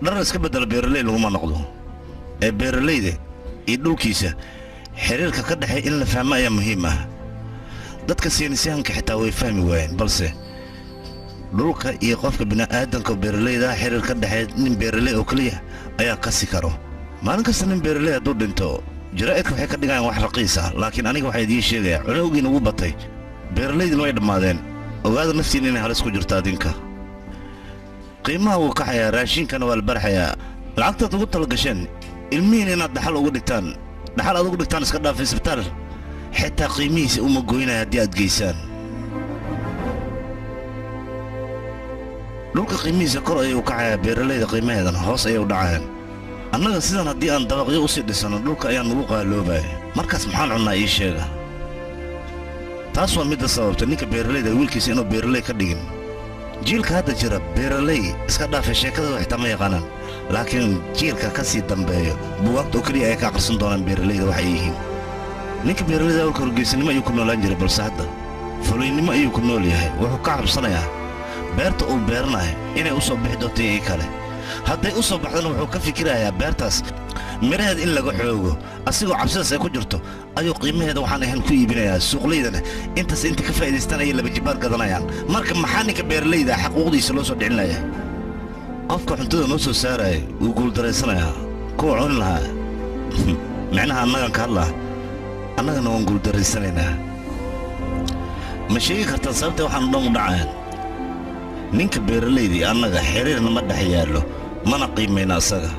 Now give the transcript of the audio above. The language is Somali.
درس كبدل بيرلي لغما نقضو بيرلي ده يدول كيسة حرير كقد حي إلا فهمها يا مهمة dadka siyaasiyaanka xitaa way fahmi waayeen balse dhulka iyo qofka bini'aadanka beeraleyda xiriir ka dhaxeeya nin beeraley oo kaliya ayaa kasi karo maalin kasta nin beeraley hadduu dhinto jaraa'idka waxay ka dhigayaan wax raqiis ah laakiin aniga waxaa idiin sheegaya cunowgiina ugu batay beeraleydina way dhammaadeen ogaada naftiina inay halis ku jirto adinka qiimaha wuu kaxayaa raashinkana waa la barxayaa lacagtaad ugu talagasheen ilmihiin inaad dhaxal ugu dhigtaan dhaxal aad ugu dhigtaan iska dhaaf isbitaal حتى قيميس وما قوينا هديات قيسان لوكا قيميس كرة يوكعها بيرلي دا قيمة هذا هوس ايو دعان أنا سيدان هدي أن دبقي وسيد سنة لوكا ايان نبوقها اللوباي مركز محال عنا اي شيء تاسوا ميدا صوابت نيكا بيرلي دا ويلكيس انو بيرلي كدين جيلك هذا جرب بيرلي اسكادا في الشيكة وحتى ما يقانن لكن جيلك كسي دنبايو بوقت وكري ايكا قرصن دونان بيرلي دا وحييهين ninka beeraleyda oo korgeysanimo ayuu ku noolaan jiray balse hadda fuliynimo ayuu ku nool yahay wuxuu ka cabsanayaa beerta uu beeranayo inay u soo bixi doonto ee kale hadday u soo baxdana wuxuu ka fikirayaa beertaas miraheeda in laga xoogo asigoo cabsidaas ay ku jirto ayuu qiimaheeda waxaan ahayn ku iibinayaa suuqleydana intaas inta ka faa'iidaystaan ayay laba jibaar gadanayaan marka maxaa ninka beeraleyda xaquuqdiisa loo soo dhicin layaa qofka cuntada noo soo saaraya wuu guuldareysanayaa kuwa cuni lahaa macnaha annagan ka hadlaa annagana waan guuldarraysanaynaa ma sheegi kartaa sababta waxaan dhan u dhacayaan ninka beeraleydii annaga xiriirna ma dhex yaallo mana qiimayna asaga